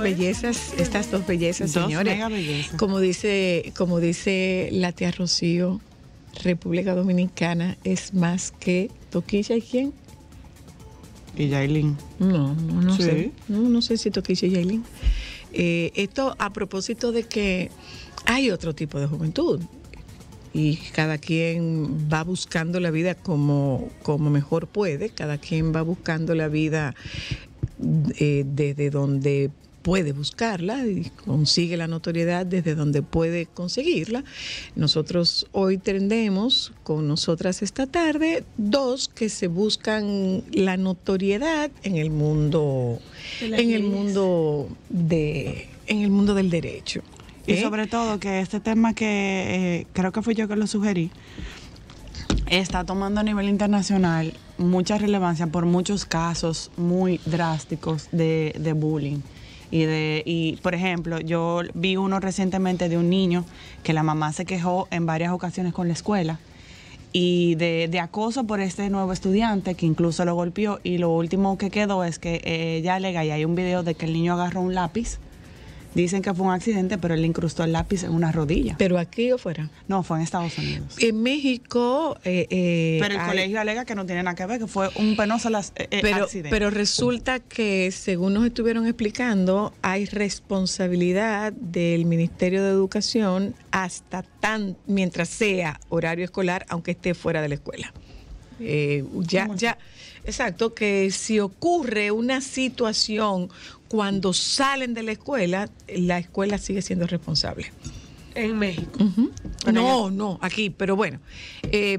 bellezas, señores. Mega bellezas. Como dice la tía Rocío, República Dominicana es más que Toquilla y quién. Y Yailin. No Sí. sé. No sé si Toquilla y Yailin. Esto a propósito de que hay otro tipo de juventud y cada quien va buscando la vida como mejor puede, cada quien va buscando la vida desde donde puede buscarla y consigue la notoriedad desde donde puede conseguirla. Nosotros hoy tendremos con nosotras esta tarde dos que se buscan la notoriedad en el mundo del derecho. Y sobre todo que este tema que creo que fui yo que lo sugerí, está tomando a nivel internacional mucha relevancia por muchos casos muy drásticos de bullying. Y por ejemplo, yo vi uno recientemente de un niño que la mamá se quejó en varias ocasiones con la escuela y de acoso por este nuevo estudiante que incluso lo golpeó, y lo último que quedó es que ella alega, y hay un video de que el niño agarró un lápiz. Dicen que fue un accidente, pero él le incrustó el lápiz en una rodilla. ¿Pero aquí o fuera? No, fue en Estados Unidos. En México... pero el colegio alega que no tiene nada que ver, que fue un penoso accidente. Pero resulta que, según nos estuvieron explicando, hay responsabilidad del Ministerio de Educación mientras sea horario escolar, aunque esté fuera de la escuela. Exacto, que si ocurre una situación cuando salen de la escuela sigue siendo responsable. En México. Uh-huh. No, aquí, pero bueno,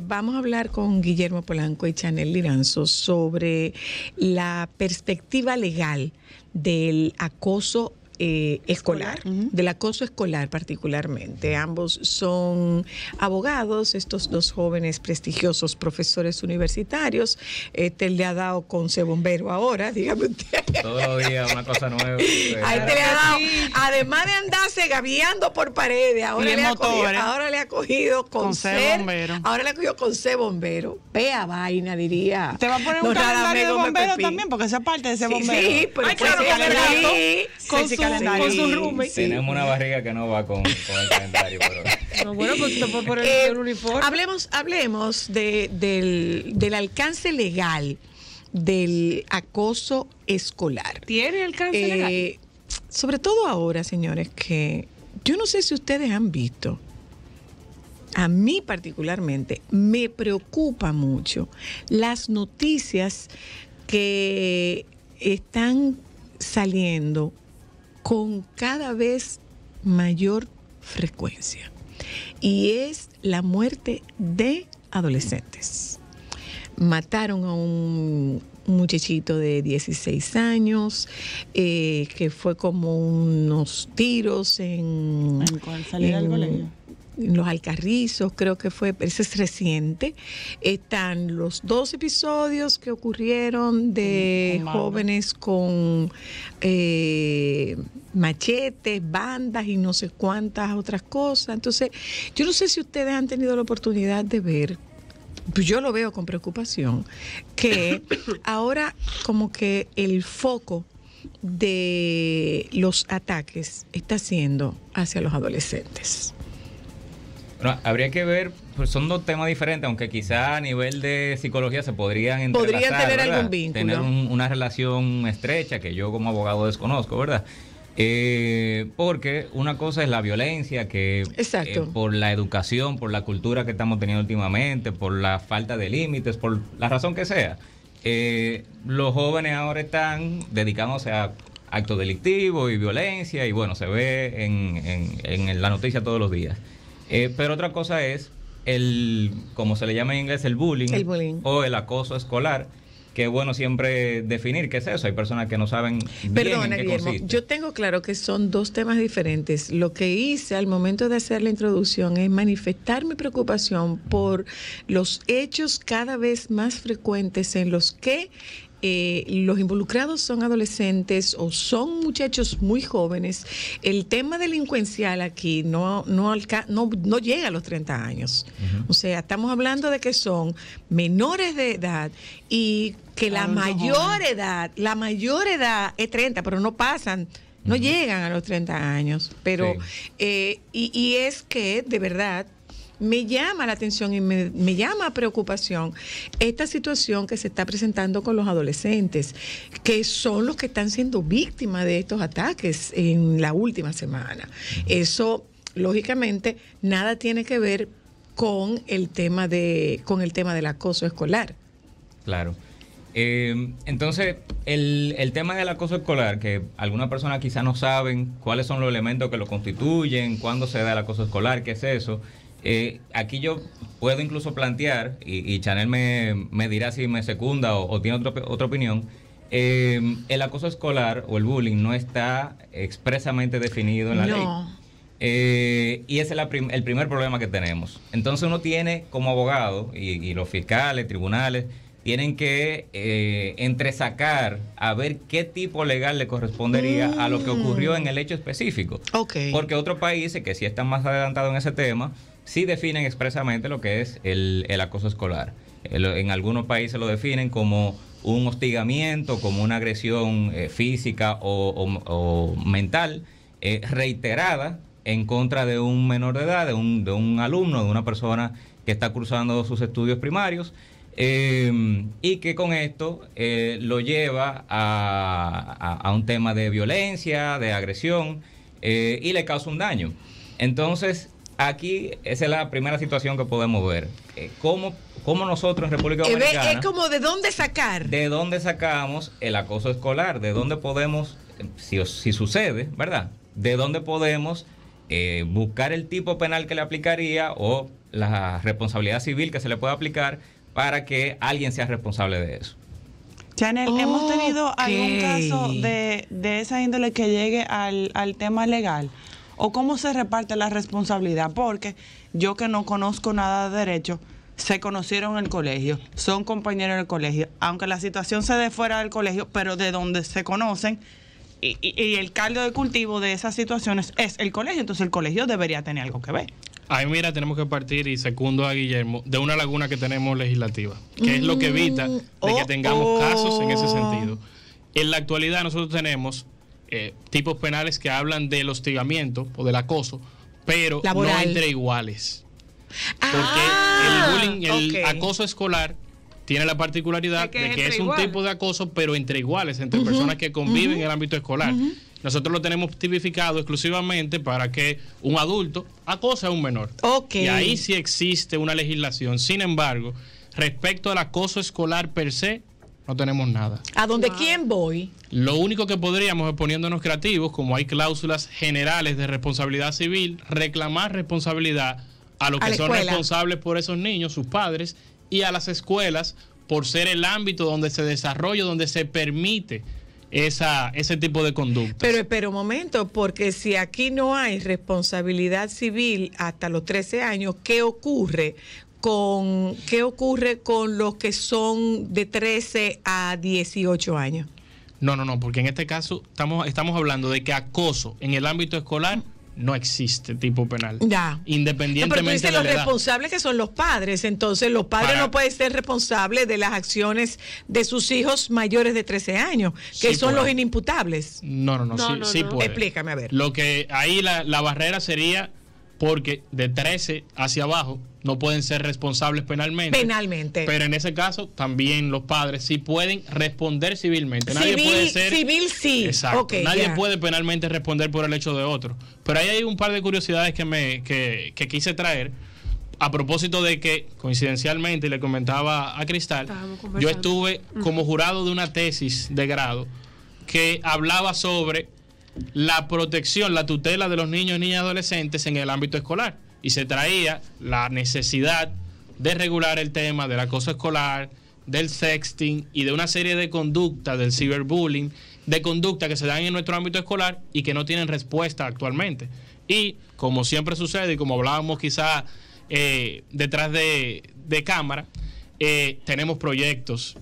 vamos a hablar con Guillermo Polanco y Chanel Liranzo sobre la perspectiva legal del acoso escolar, del acoso escolar particularmente. Ambos son abogados, estos dos jóvenes prestigiosos profesores universitarios. Le ha dado con ser bombero ahora, dígame usted. Todos los días una cosa nueva. A le ha dado, además de andarse gaviando por paredes, ahora le ha cogido con ser bombero. Ahora le ha cogido con ser bombero. Vea vaina, diría. Te va a poner un calendario de bombero también, porque esa parte de ese bombero. Sí, pero con su roommate. Tenemos una barriga que no va con el calendario. Pero... No, bueno, pues te puedes poner el uniforme. Hablemos del alcance legal del acoso escolar. ¿Tiene alcance legal? Sobre todo ahora, señores, que yo no sé si ustedes han visto, a mí particularmente me preocupa mucho las noticias que están saliendo con cada vez mayor frecuencia, y es la muerte de adolescentes. Mataron a un muchachito de 16 años, que fue como unos tiros en salida del colegio. En los Alcarrizos, creo que fue, ese es reciente. Están los 2 episodios que ocurrieron de jóvenes con machetes, bandas y no sé cuántas otras cosas. Entonces, yo no sé si ustedes han tenido la oportunidad de ver, yo lo veo con preocupación, que ahora como que el foco de los ataques está siendo hacia los adolescentes. Bueno, habría que ver, pues son dos temas diferentes, aunque quizá a nivel de psicología se podrían entrelazar, podrían tener ¿verdad? algún vínculo. Tener una relación estrecha que yo como abogado desconozco, ¿verdad? Porque una cosa es la violencia que por la educación, por la cultura que estamos teniendo últimamente, por la falta de límites, por la razón que sea, los jóvenes ahora están dedicándose a actos delictivos y violencia, y bueno, se ve en la noticia todos los días. Pero otra cosa es como se le llama en inglés, el bullying o el acoso escolar, que es bueno siempre definir qué es eso. Hay personas que no saben bien en qué Guillermo, consiste. yo tengo claro que son dos temas diferentes. Lo que hice al momento de hacer la introducción es manifestar mi preocupación por los hechos cada vez más frecuentes en los que los involucrados son adolescentes o son muchachos muy jóvenes. El tema delincuencial aquí no llega a los 30 años. Uh-huh. O sea, estamos hablando de que son menores de edad y que la mayor edad es 30, pero no pasan no llegan a los 30 años, pero y es que de verdad me llama la atención y me llama preocupación esta situación que se está presentando con los adolescentes, que son los que están siendo víctimas de estos ataques en la última semana. Eso, lógicamente, nada tiene que ver con el tema del acoso escolar. Claro. Entonces, el tema del acoso escolar, que algunas personas quizás no saben cuáles son los elementos que lo constituyen, cuándo se da el acoso escolar, qué es eso. Aquí yo puedo incluso plantear, y Chanel me dirá si me secunda o tiene otra opinión, el acoso escolar o el bullying no está expresamente definido en la ley. Y ese es el primer problema que tenemos. Entonces uno tiene como abogado, y los fiscales, tribunales, tienen que entresacar a ver qué tipo legal le correspondería a lo que ocurrió en el hecho específico. Porque otros países que sí están más adelantados en ese tema, sí definen expresamente lo que es el acoso escolar. En algunos países lo definen como un hostigamiento, como una agresión física o mental reiterada en contra de un menor de edad, de un alumno, de una persona que está cursando sus estudios primarios. Y que con esto lo lleva a un tema de violencia, de agresión, y le causa un daño. Entonces, aquí esa es la primera situación que podemos ver. ¿Cómo nosotros en República Dominicana... Es como de dónde sacar. De dónde sacamos el acoso escolar, de dónde podemos, si sucede, ¿verdad? De dónde podemos buscar el tipo penal que le aplicaría o la responsabilidad civil que se le puede aplicar para que alguien sea responsable de eso. Chanel, ¿hemos tenido algún caso de esa índole que llegue al tema legal? ¿O cómo se reparte la responsabilidad? Porque yo, que no conozco nada de derecho, se conocieron en el colegio, son compañeros del colegio, aunque la situación se dé fuera del colegio, pero de donde se conocen, y el caldo de cultivo de esas situaciones es el colegio, entonces el colegio debería tener algo que ver. Ahí, mira, tenemos que partir, y secundo a Guillermo, de una laguna que tenemos legislativa, que es lo que evita de que tengamos casos en ese sentido. En la actualidad nosotros tenemos tipos penales que hablan del hostigamiento o del acoso, pero laboral, no entre iguales. Porque el bullying, el acoso escolar, tiene la particularidad de que es un tipo de acoso, pero entre iguales, entre personas que conviven en el ámbito escolar. Nosotros lo tenemos tipificado exclusivamente para que un adulto acose a un menor. Y ahí sí existe una legislación. Sin embargo, respecto al acoso escolar per se, no tenemos nada. ¿A dónde quién voy? Lo único que podríamos es, poniéndonos creativos, como hay cláusulas generales de responsabilidad civil, reclamar responsabilidad a los que son responsables por esos niños, sus padres, y a las escuelas, por ser el ámbito donde se desarrolla, donde se permite ese tipo de conducta. Pero un momento, porque si aquí no hay responsabilidad civil hasta los 13 años, ¿qué ocurre con los que son de 13 a 18 años? No, porque en este caso estamos hablando de que acoso en el ámbito escolar no existe tipo penal. Ya. Independientemente pero tú dices de la los edad. Responsables que son los padres, entonces los padres no pueden ser responsables de las acciones de sus hijos mayores de 13 años, que son los inimputables. No, sí puede. Explícame, a ver. Lo que ahí la barrera sería porque de 13 hacia abajo no pueden ser responsables penalmente. Pero en ese caso también los padres sí pueden responder civilmente. Civil sí. Exacto. Nadie puede penalmente responder por el hecho de otro. Pero ahí hay un par de curiosidades que quise traer a propósito de que, coincidencialmente, le comentaba a Cristal, yo estuve como jurado de una tesis de grado que hablaba sobre la protección, la tutela de los niños, niñas y adolescentes en el ámbito escolar. Y se traía la necesidad de regular el tema del acoso escolar, del sexting y de una serie de conductas, del ciberbullying, de conductas que se dan en nuestro ámbito escolar y que no tienen respuesta actualmente. Y como siempre sucede, y como hablábamos quizá detrás de cámara, tenemos proyectos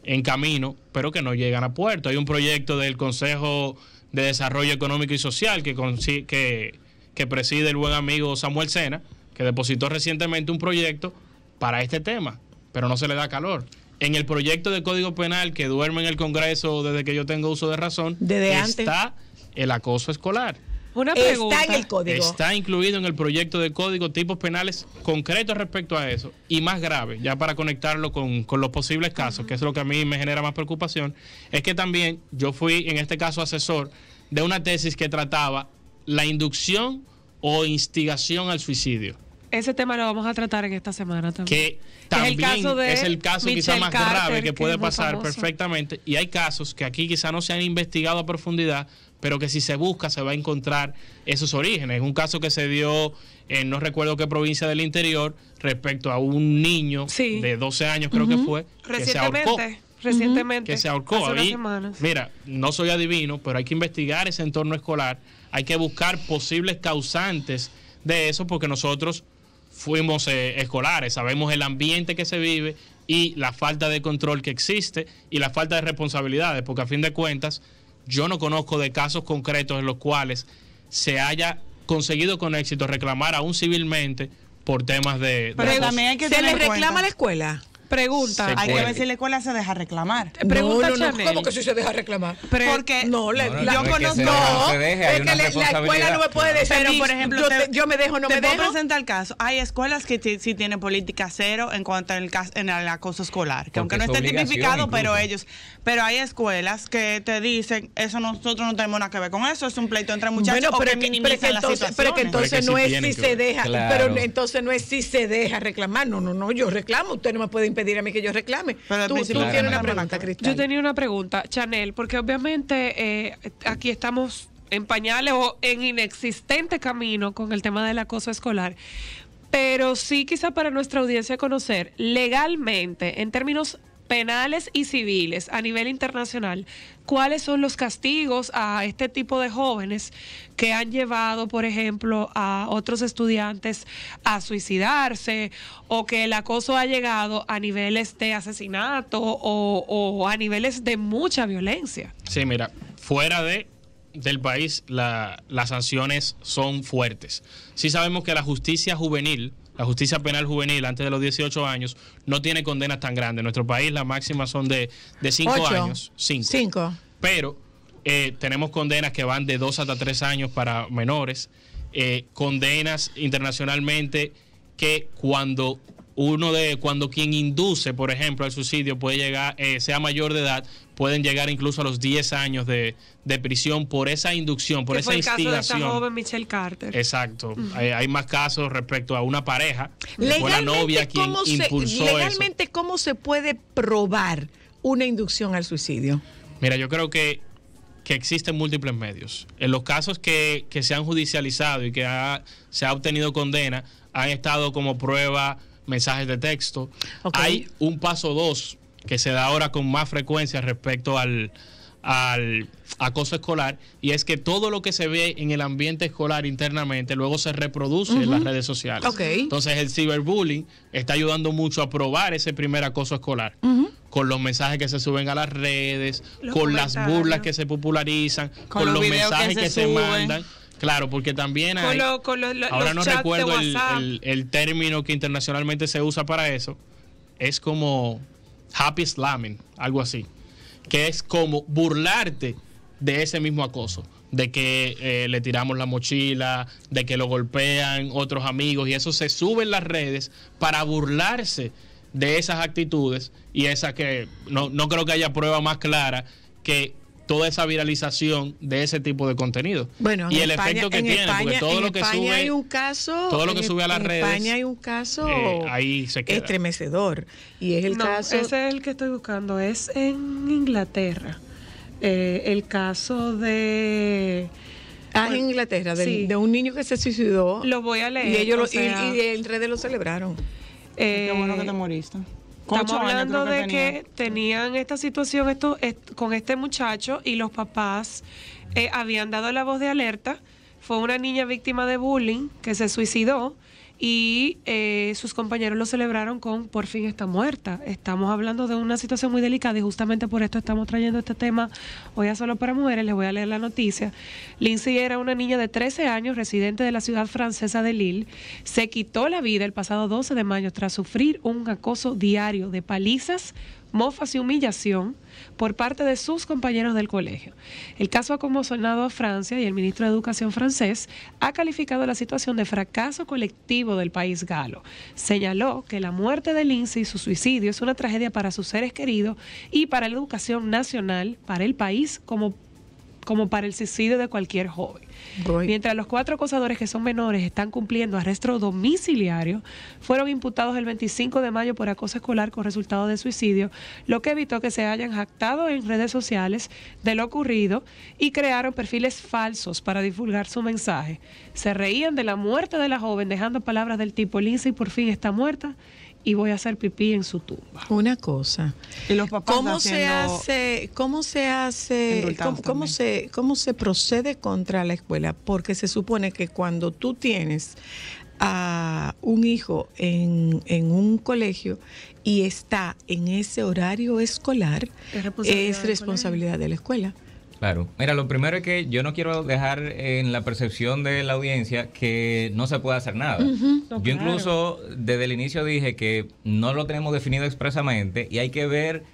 en camino, pero que no llegan a puerto. Hay un proyecto del Consejo de Desarrollo Económico y Social que preside el buen amigo Samuel Sena, que depositó recientemente un proyecto para este tema, pero no se le da calor. En el proyecto de Código Penal que duerme en el Congreso desde que yo tengo uso de razón, está el acoso escolar. Una pregunta. Está en el código. Está incluido en el proyecto de código tipos penales concretos respecto a eso y más grave, ya para conectarlo con los posibles casos, que es lo que a mí me genera más preocupación, es que también yo fui en este caso asesor de una tesis que trataba la inducción o instigación al suicidio. Ese tema lo vamos a tratar en esta semana también. Que también es el caso quizá más grave que puede pasar perfectamente. Y hay casos que aquí quizá no se han investigado a profundidad, pero que si se busca se va a encontrar esos orígenes. Un caso que se dio en no recuerdo qué provincia del interior respecto a un niño de 12 años creo que fue, que se ahorcó. Recientemente. Que se ahorcó. Hace unas semanas. Mira, no soy adivino, pero hay que investigar ese entorno escolar, hay que buscar posibles causantes de eso, porque nosotros fuimos escolares, sabemos el ambiente que se vive y la falta de control que existe y la falta de responsabilidades, porque a fin de cuentas yo no conozco de casos concretos en los cuales se haya conseguido con éxito reclamar aún civilmente por temas de... Pero también hay que ¿se le reclama a la escuela? Pregunta. Hay que ver si la escuela se deja reclamar. Pregunta Chanel. ¿Cómo que si se deja reclamar? Porque yo conozco. No, es que la escuela no me puede decir. Pero, por ejemplo, yo me dejo, no me dejo. Te puedo presentar el caso. Hay escuelas que sí tienen política cero en cuanto al acoso escolar. Que aunque no esté tipificado, pero hay escuelas que te dicen, eso nosotros no tenemos nada que ver con eso, es un pleito entre muchachos o que minimizan la situación. Pero que entonces no es si se deja, pero entonces no es si se deja reclamar. No, yo reclamo, usted no me puede impedir a mí que yo reclame. Pero tú tienes una pregunta, Cristal. Yo tenía una pregunta, Chanel, porque obviamente aquí estamos en pañales o en inexistente camino con el tema del acoso escolar, pero sí quizá para nuestra audiencia conocer legalmente, en términos penales y civiles a nivel internacional, ¿cuáles son los castigos a este tipo de jóvenes que han llevado, por ejemplo, a otros estudiantes a suicidarse o que el acoso ha llegado a niveles de asesinato o a niveles de mucha violencia? Sí, mira, fuera del país las sanciones son fuertes. Sí sabemos que la justicia juvenil, la justicia penal juvenil antes de los 18 años no tiene condenas tan grandes. En nuestro país las máximas son de 5 años. 5. Pero tenemos condenas que van de 2 hasta 3 años para menores. Condenas internacionalmente que cuando quien induce, por ejemplo, al suicidio puede llegar, sea mayor de edad, pueden llegar incluso a los 10 años de prisión por esa inducción, por esa instigación. El caso de esta joven Michelle Carter. Exacto. Hay más casos respecto a una pareja. Fue la novia quien impulsó legalmente, eso. ¿Cómo se puede probar una inducción al suicidio? Mira, yo creo que existen múltiples medios. En los casos que se han judicializado y que se ha obtenido condena, han estado como prueba mensajes de texto. Okay. Hay un paso 2 que se da ahora con más frecuencia respecto al acoso escolar, y es que todo lo que se ve en el ambiente escolar internamente luego se reproduce en las redes sociales. Okay. Entonces el ciberbullying está ayudando mucho a probar ese primer acoso escolar, con los mensajes que se suben a las redes, con las burlas que se popularizan, con los mensajes que se mandan. Claro, porque también hay... ahora no recuerdo el término que internacionalmente se usa para eso. Es como happy slamming, algo así. Que es como burlarte de ese mismo acoso. De que le tiramos la mochila, de que lo golpean otros amigos. Y eso se sube en las redes para burlarse de esas actitudes. Y esa que no creo que haya prueba más clara que toda esa viralización de ese tipo de contenido. Bueno, y el efecto que tiene, porque todo lo que sube, hay un caso, todo lo que sube a las redes, en España hay un caso ahí se queda. Estremecedor, y es el caso, ese es el que estoy buscando, es en Inglaterra, el caso de en Inglaterra, de un niño que se suicidó. Lo voy a leer. Y ellos y en redes lo celebraron. Qué bueno que te moriste. Estamos hablando de que tenían esta situación con este muchacho y los papás habían dado la voz de alerta. Fue una niña víctima de bullying que se suicidó y sus compañeros lo celebraron con por fin está muerta. Estamos hablando de una situación muy delicada y justamente por esto estamos trayendo este tema hoy a Solo para Mujeres. Les voy a leer la noticia. Lindsay era una niña de 13 años, residente de la ciudad francesa de Lille. Se quitó la vida el pasado 12 de mayo tras sufrir un acoso diario de palizas, mofas y humillación por parte de sus compañeros del colegio. El caso ha conmocionado a Francia y el ministro de Educación francés ha calificado la situación de fracaso colectivo del país galo. Señaló que la muerte de Lindsay y su suicidio es una tragedia para sus seres queridos y para la educación nacional, para el país, como para el suicidio de cualquier joven. Mientras los 4 acosadores que son menores están cumpliendo arresto domiciliario, fueron imputados el 25 de mayo por acoso escolar con resultado de suicidio, lo que evitó que se hayan jactado en redes sociales de lo ocurrido y crearon perfiles falsos para divulgar su mensaje. Se reían de la muerte de la joven, dejando palabras del tipo: Lindsay por fin está muerta y voy a hacer pipí en su tumba. Una cosa. Y los papás ¿Cómo se procede contra la escuela? Porque se supone que cuando tú tienes a un hijo en un colegio y está en ese horario escolar, es responsabilidad de la escuela. Claro. Mira, lo primero es que yo no quiero dejar en la percepción de la audiencia que no se puede hacer nada. Yo incluso desde el inicio dije que no lo tenemos definido expresamente y hay que ver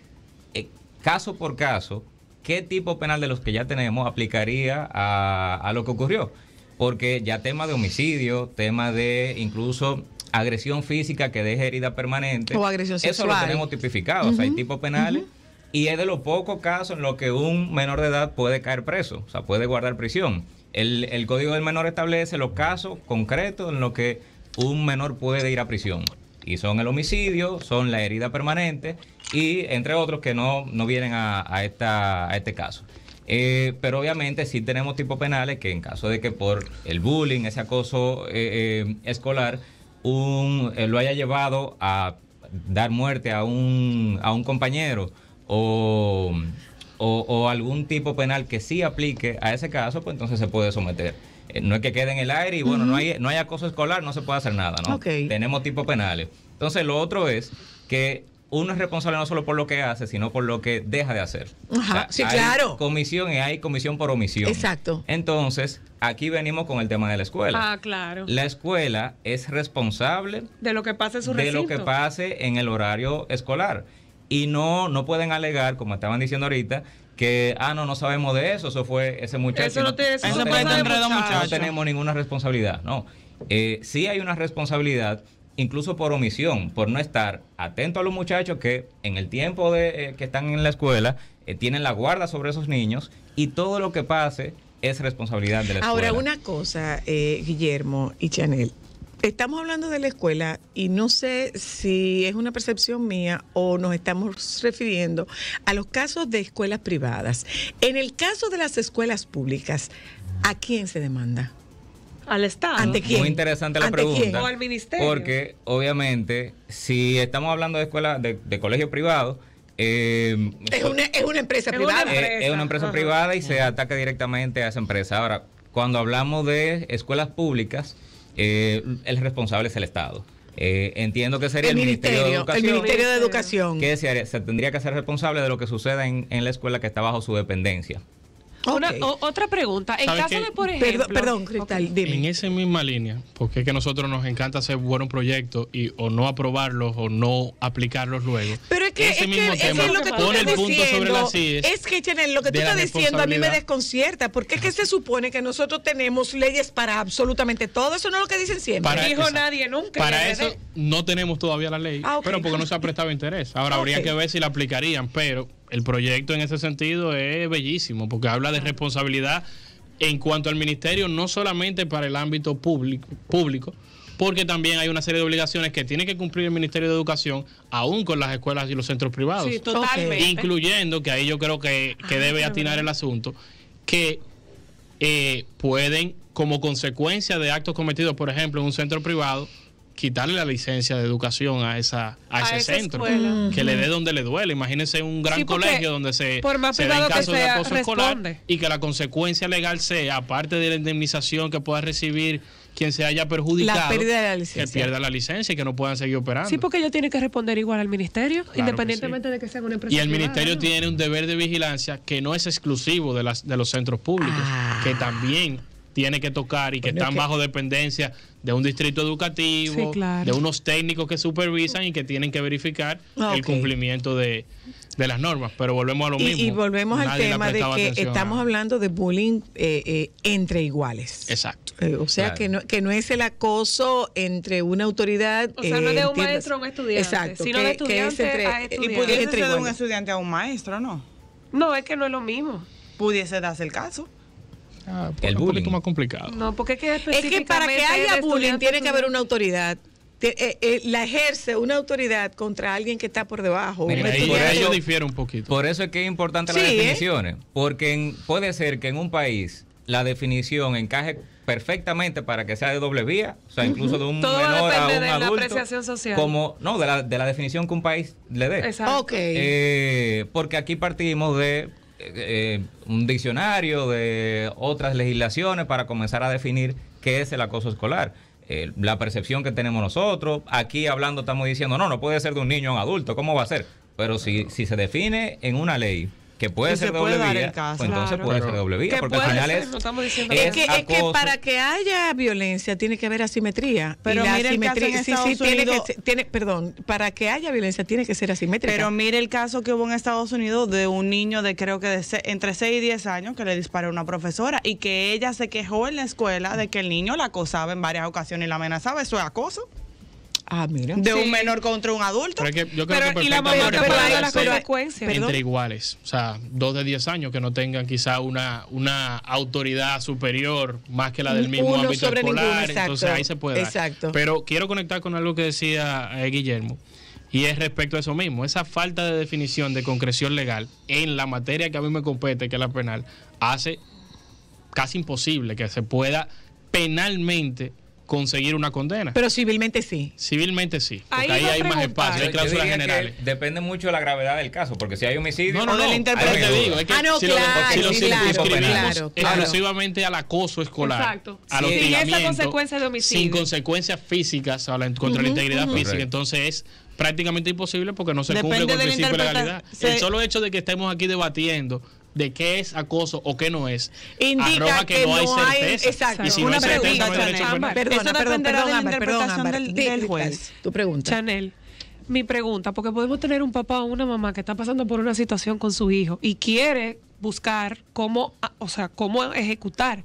caso por caso qué tipo penal de los que ya tenemos aplicaría a lo que ocurrió. Porque ya tema de homicidio, tema de incluso agresión física que deje herida permanente, o agresión sexual, eso lo tenemos tipificado. O sea, hay tipos penales. Y es de los pocos casos en los que un menor de edad puede caer preso, o sea, puede guardar prisión. El Código del Menor establece los casos concretos en los que un menor puede ir a prisión. Y son el homicidio, son la herida permanente y entre otros que no vienen a este caso. Pero obviamente sí tenemos tipos penales que en caso de que por el bullying, ese acoso escolar, lo haya llevado a dar muerte a un compañero, o algún tipo penal que sí aplique a ese caso, pues entonces se puede someter. No es que quede en el aire y bueno, no hay acoso escolar, no se puede hacer nada, ¿no? Tenemos tipos penales. Entonces lo otro es que uno es responsable no solo por lo que hace, sino por lo que deja de hacer. O sea, sí, claro. Hay comisión por omisión. Exacto. Entonces, aquí venimos con el tema de la escuela. Claro. La escuela es responsable de lo que pase en su recinto, de lo que pase en el horario escolar. Y no pueden alegar, como estaban diciendo ahorita, que no sabemos de eso, eso fue ese muchacho. No tenemos ninguna responsabilidad. No. Sí hay una responsabilidad, incluso por omisión, por no estar atento a los muchachos que en el tiempo que están en la escuela tienen la guarda sobre esos niños, y todo lo que pase es responsabilidad de la escuela. Ahora, una cosa, Guillermo y Chanel. Estamos hablando de la escuela y no sé si es una percepción mía o nos estamos refiriendo a los casos de escuelas privadas. En el caso de las escuelas públicas, ¿a quién se demanda? Al Estado. ¿Ante quién? Muy interesante la pregunta. ¿Quién? O al ministerio. Porque obviamente si estamos hablando de escuelas de colegios privados, es una empresa privada. Es una empresa privada y se ataca directamente a esa empresa. Ahora, cuando hablamos de escuelas públicas, el responsable es el Estado. Entiendo que sería el Ministerio de Educación. El Ministerio de Educación. Que se tendría que hacer responsable de lo que suceda en la escuela que está bajo su dependencia. Otra pregunta. En caso de, por ejemplo... Perdón, Cristal, dime. En esa misma línea, porque es que a nosotros nos encanta hacer buenos proyectos o no aprobarlos o no aplicarlos luego. Pero es que ese mismo tema es lo que pone el punto sobre las IES. Es que, Chanel, lo que tú estás diciendo a mí me desconcierta, porque es que se supone que nosotros tenemos leyes para absolutamente todo. Eso no es lo que dicen siempre. Dijo nadie nunca. Para eso no tenemos todavía la ley, pero porque no se ha prestado interés. Ahora habría que ver si la aplicarían, pero el proyecto en ese sentido es bellísimo, porque habla de responsabilidad en cuanto al ministerio, no solamente para el ámbito público, porque también hay una serie de obligaciones que tiene que cumplir el Ministerio de Educación, aún con las escuelas y los centros privados. Sí, totalmente. Incluyendo, que ahí yo creo que debe atinar el asunto, que pueden, como consecuencia de actos cometidos, por ejemplo, en un centro privado, quitarle la licencia de educación a ese centro, que le dé donde le duele. Imagínense un gran colegio donde se den casos de acoso escolar y que la consecuencia legal sea, aparte de la indemnización que pueda recibir quien se haya perjudicado, la pérdida de la licencia, que pierda la licencia y que no puedan seguir operando. Sí, porque ellos tienen que responder igual al ministerio, claro, independientemente de que sea una empresa privada. Y el privada, ministerio tiene un deber de vigilancia que no es exclusivo de los centros públicos, que también tiene que tocar y que están bajo dependencia de un distrito educativo, de unos técnicos que supervisan y que tienen que verificar el cumplimiento de las normas. Pero volvemos a lo mismo. Y volvemos al tema de que estamos hablando de bullying entre iguales. Exacto. O sea, que no es el acoso entre una autoridad. O sea, no es de un maestro a un estudiante. Exacto. Sino de estudiante a estudiante. Y pudiese ser de un estudiante a un maestro, ¿no? No, es que no es lo mismo. Pudiese darse el caso. El bullying. Un poquito más complicado. No, porque es que para que haya bullying tiene que haber una autoridad. La ejerce una autoridad contra alguien que está por debajo. Mira, ahí yo difiero un poquito. Por eso es que es importante las definiciones. Porque puede ser que en un país la definición encaje perfectamente para que sea de doble vía, o sea, incluso de un menor a un adulto, la apreciación social. Como de la definición que un país le dé. Exacto. Porque aquí partimos de un diccionario, de otras legislaciones para comenzar a definir qué es el acoso escolar. La percepción que tenemos nosotros, aquí hablando estamos diciendo, no puede ser de un niño a un adulto, ¿cómo va a ser? Pero si se define en una ley que puede ser doble vía, pues entonces puede ser doble vía, porque al final es que para que haya violencia tiene que haber asimetría. Pero mire el caso en Estados Unidos, para que haya violencia tiene que ser asimétrica. Pero mire el caso que hubo en Estados Unidos de un niño de creo que entre 6 y 10 años que le disparó a una profesora y que ella se quejó en la escuela de que el niño la acosaba en varias ocasiones y la amenazaba. ¿Eso es acoso? Mira. De un menor contra un adulto. Pero yo creo que y la mayoría de las consecuencias. Entre iguales. O sea, 2 de 10 años que no tengan quizá una autoridad superior más que la del mismo ámbito escolar. Entonces ahí se puede dar. Exacto. Pero quiero conectar con algo que decía Guillermo. Y es respecto a eso mismo. Esa falta de definición de concreción legal en la materia que a mí me compete, que es la penal, hace casi imposible que se pueda penalmente conseguir una condena. Pero civilmente sí. Civilmente sí. Porque ahí hay más espacio, hay cláusulas generales. Depende mucho de la gravedad del caso, porque si hay homicidio... No, de la interpretación. Te digo, es que si lo circunscribimos exclusivamente al acoso escolar, exacto, al hostigamiento, esa consecuencia de homicidio, sin consecuencias físicas contra la integridad física, entonces es prácticamente imposible porque no se cumple con el principio de legalidad. El solo hecho de que estemos aquí debatiendo de qué es acoso o qué no es, indica que no hay certeza. Exacto. Y si una no hay pregunta, certeza, no hay derecho Eso dependerá de la interpretación del juez. Tu pregunta. Chanel, mi pregunta, porque podemos tener un papá o una mamá que está pasando por una situación con su hijo y quiere buscar cómo ejecutar.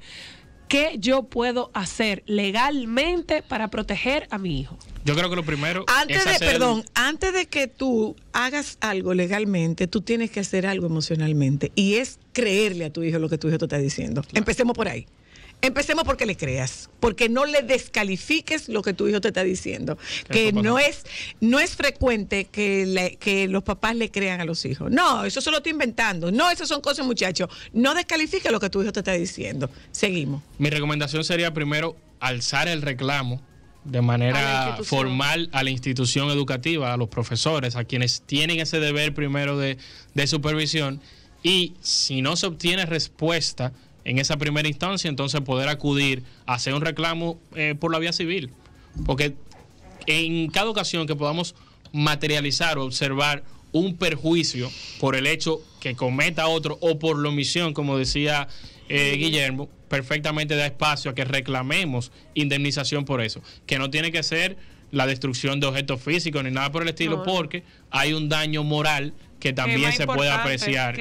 ¿Qué yo puedo hacer legalmente para proteger a mi hijo? Yo creo que lo primero antes de que tú hagas algo legalmente, tú tienes que hacer algo emocionalmente y es creerle a tu hijo lo que tu hijo te está diciendo. Claro. Empecemos por ahí. Empecemos porque le creas, porque no le descalifiques lo que tu hijo te está diciendo. Que no es frecuente que los papás le crean a los hijos. No, eso se lo estoy inventando. No, eso son cosas, muchachos. No descalifique lo que tu hijo te está diciendo. Seguimos. Mi recomendación sería primero alzar el reclamo de manera formal a la institución educativa, a los profesores, a quienes tienen ese deber primero de supervisión, y si no se obtiene respuesta en esa primera instancia, entonces poder acudir a hacer un reclamo por la vía civil. Porque en cada ocasión que podamos materializar o observar un perjuicio por el hecho que cometa otro o por la omisión, como decía Guillermo, perfectamente da espacio a que reclamemos indemnización por eso, que no tiene que ser la destrucción de objetos físicos ni nada por el estilo, porque hay un daño moral que también se puede apreciar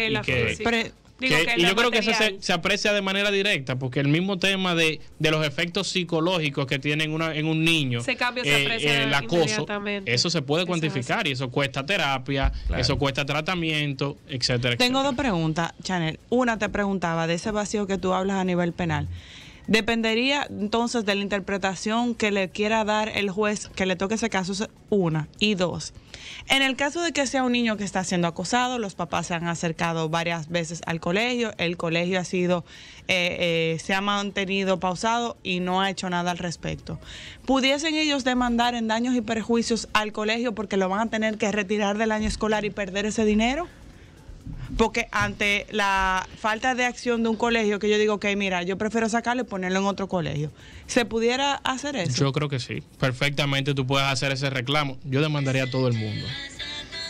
y yo creo que eso se aprecia de manera directa, porque el mismo tema de los efectos psicológicos que tiene en un niño, ese cambio se aprecia el acoso, eso se puede cuantificar y eso cuesta terapia, eso cuesta tratamiento, etcétera. Tengo dos preguntas, Chanel. Una, te preguntaba de ese vacío que tú hablas a nivel penal. Dependería entonces de la interpretación que le quiera dar el juez que le toque ese caso, una. Y dos, en el caso de que sea un niño que está siendo acosado, los papás se han acercado varias veces al colegio, el colegio ha sido, se ha mantenido pausado y no ha hecho nada al respecto. ¿Pudiesen ellos demandar en daños y perjuicios al colegio porque lo van a tener que retirar del año escolar y perder ese dinero? Porque ante la falta de acción de un colegio, que yo digo, ok, mira, yo prefiero sacarlo y ponerlo en otro colegio, ¿se pudiera hacer eso? Yo creo que sí. Perfectamente tú puedes hacer ese reclamo. Yo demandaría a todo el mundo.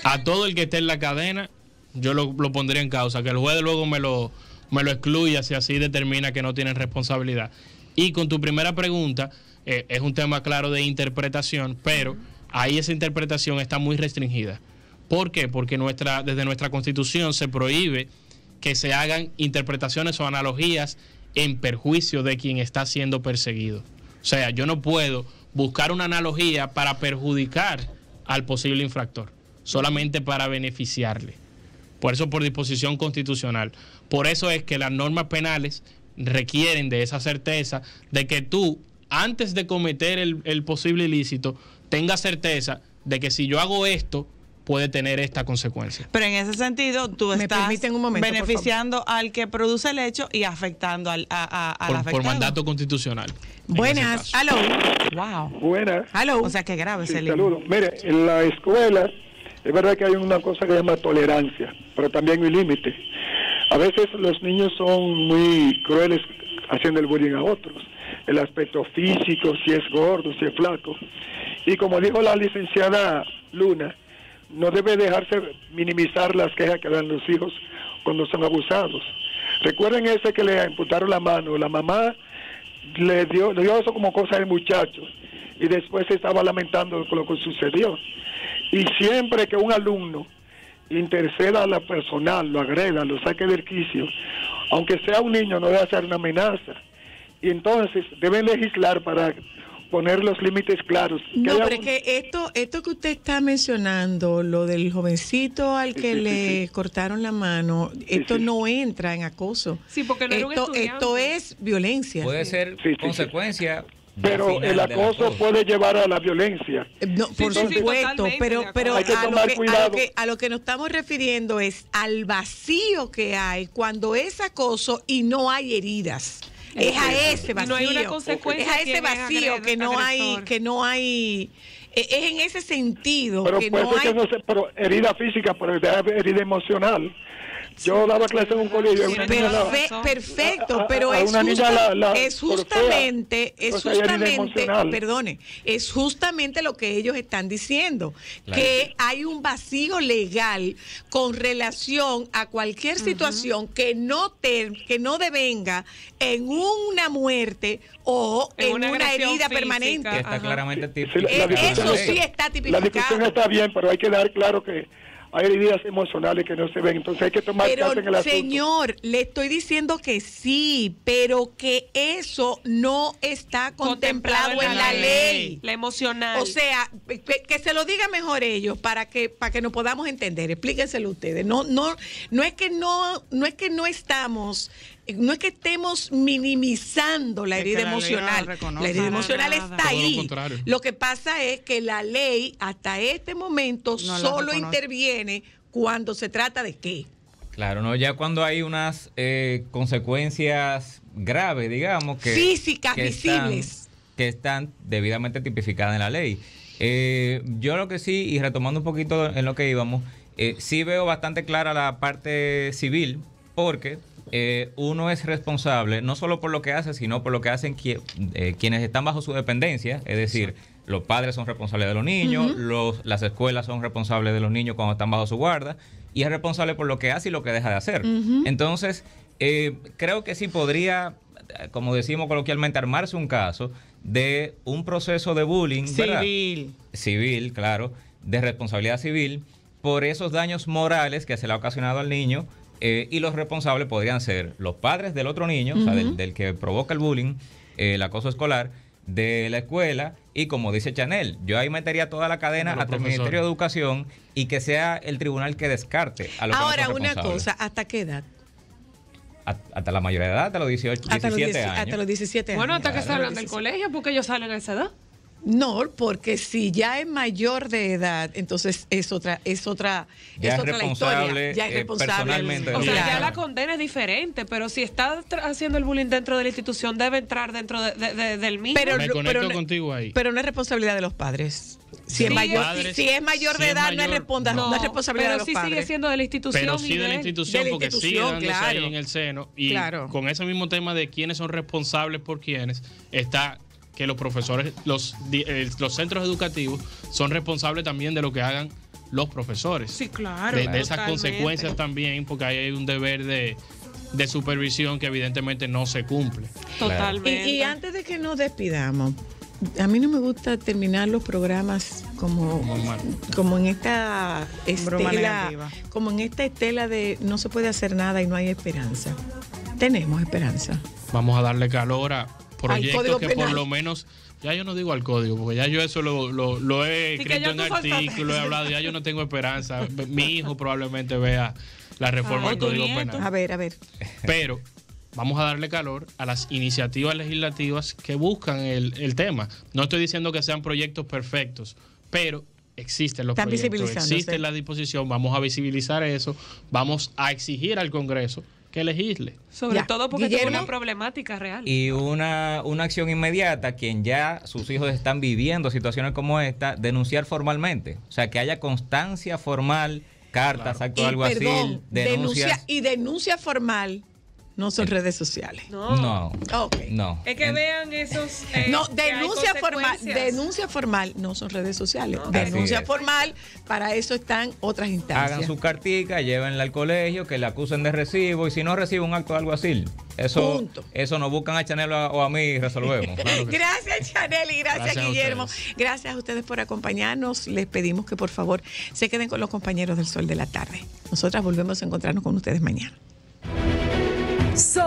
A todo el que esté en la cadena, yo lo pondría en causa. Que el juez luego me lo me lo excluya si así determina que no tienen responsabilidad. Y con tu primera pregunta, es un tema claro de interpretación, pero ahí esa interpretación está muy restringida. ¿Por qué? Porque desde nuestra Constitución se prohíbe que se hagan interpretaciones o analogías en perjuicio de quien está siendo perseguido. O sea, yo no puedo buscar una analogía para perjudicar al posible infractor, solamente para beneficiarle. Por eso, por disposición constitucional. Por eso es que las normas penales requieren de esa certeza de que tú, antes de cometer el posible ilícito, tengas certeza de que si yo hago esto, puede tener esta consecuencia. Pero en ese sentido, tú estás beneficiando al que produce el hecho y afectando al afectado. Por mandato constitucional. Buenas, aló. Wow. Buenas. Aló. O sea, qué grave ese libro. Saludos. Mire, en la escuela es verdad que hay una cosa que se llama tolerancia, pero también hay límite. A veces los niños son muy crueles haciendo el bullying a otros. El aspecto físico, si es gordo, si es flaco. Y como dijo la licenciada Luna, no debe dejarse minimizar las quejas que dan los hijos cuando son abusados. Recuerden ese que le amputaron la mano, la mamá le dio eso como cosa del muchacho y después se estaba lamentando con lo que sucedió. Y siempre que un alumno interceda a la personal, lo agreda, lo saque del quicio, aunque sea un niño, no debe ser una amenaza. Y entonces deben legislar para poner los límites claros. No, pero es que esto que usted está mencionando, lo del jovencito al que le cortaron la mano, esto no entra en acoso. Sí, porque no era un estudiante. Esto es violencia. Puede ser consecuencia. Pero el acoso puede llevar a la violencia. No, por supuesto, pero a lo que nos estamos refiriendo es al vacío que hay cuando es acoso y no hay heridas. Es a ese vacío, no hay una consecuencia, es a ese vacío que no hay, es en ese sentido pero que puede no ser hay. Que no sea, pero herida física, pero herida emocional. Yo daba clase en un colegio. Perfecto, pero es justamente, perdone, es justamente lo que ellos están diciendo, claro, que hay un vacío legal con relación a cualquier situación que no devenga en una muerte o en una herida física permanente. Que está claramente tipificado. Eso sí está tipificado. La discusión está bien, pero hay que dar claro que hay heridas emocionales que no se ven, entonces hay que tomar cartas en el asunto. Señor, le estoy diciendo que sí, pero que eso no está contemplado en la ley. La emocional. O sea, que se lo digan mejor ellos para que nos podamos entender. Explíquenselo ustedes. No es que estemos minimizando la herida emocional. La herida emocional está ahí. Lo que pasa es que la ley hasta este momento solo interviene cuando se trata de qué. Claro, no, ya cuando hay unas consecuencias graves, digamos, que físicas, visibles, que están debidamente tipificadas en la ley. Yo lo que sí, y retomando un poquito en lo que íbamos, sí veo bastante clara la parte civil, porque uno es responsable no solo por lo que hace, sino por lo que hacen quienes están bajo su dependencia, es decir, los padres son responsables de los niños, las escuelas son responsables de los niños cuando están bajo su guarda, y es responsable por lo que hace y lo que deja de hacer. Entonces, creo que sí podría, como decimos coloquialmente, armarse un caso de un proceso de bullying civil, claro, de responsabilidad civil por esos daños morales que se le ha ocasionado al niño. Y los responsables podrían ser los padres del otro niño, o sea, del que provoca el bullying, el acoso escolar, de la escuela, y como dice Chanel, yo ahí metería toda la cadena hasta el Ministerio de Educación y que sea el tribunal que descarte a los que no son responsables. Ahora, una cosa, ¿hasta qué edad? Hasta la mayoría de edad, hasta los 17 años. Hasta los 17 años. Hasta que salgan del colegio, porque ellos salen a esa edad. No, porque si ya es mayor de edad, entonces es otra la historia. Ya es responsable personalmente. O sea, ya la condena es diferente, pero si está haciendo el bullying dentro de la institución, debe entrar dentro del mismo. Me conecto contigo ahí. Pero no es responsabilidad de los padres. Si es mayor de edad, no es responsabilidad de los padres. Pero sí sigue siendo de la institución. Pero sí de la institución, porque sigue dándose ahí en el seno. Y con ese mismo tema de quiénes son responsables por quiénes, está que los profesores, los centros educativos son responsables también de lo que hagan los profesores. Sí, claro. De esas consecuencias también, porque ahí hay un deber de de supervisión que evidentemente no se cumple. Totalmente. Y antes de que nos despidamos, a mí no me gusta terminar los programas como en esta estela, como en esta estela de no se puede hacer nada y no hay esperanza. Tenemos esperanza. Vamos a darle calor a proyectos que por lo menos, ya yo no digo al código, porque ya yo eso lo he escrito en artículos, he hablado, ya yo no tengo esperanza. Mi hijo probablemente vea la reforma del Código Penal. A ver. Pero vamos a darle calor a las iniciativas legislativas que buscan el tema. No estoy diciendo que sean proyectos perfectos, pero existen los proyectos, existe la disposición, vamos a visibilizar eso, vamos a exigir al Congreso que legisle. Sobre todo porque es una problemática real. Y una acción inmediata, quien ya sus hijos están viviendo situaciones como esta, denunciar formalmente. O sea, que haya constancia formal, cartas, actos, algo así. Denuncia formal. No son redes sociales. No. Okay. No. Es que vean esos. No, denuncia formal no son redes sociales. No, denuncia formal, para eso están otras instancias. Hagan su cartica, llévenla al colegio, que le acusen de recibo, y si no recibe un acto de algo así. Eso nos buscan a Chanel o a mí y resolvemos. Claro que gracias, Chanel, y gracias Guillermo. Gracias a ustedes por acompañarnos. Les pedimos que por favor se queden con los compañeros del Sol de la Tarde. Nosotras volvemos a encontrarnos con ustedes mañana. Sol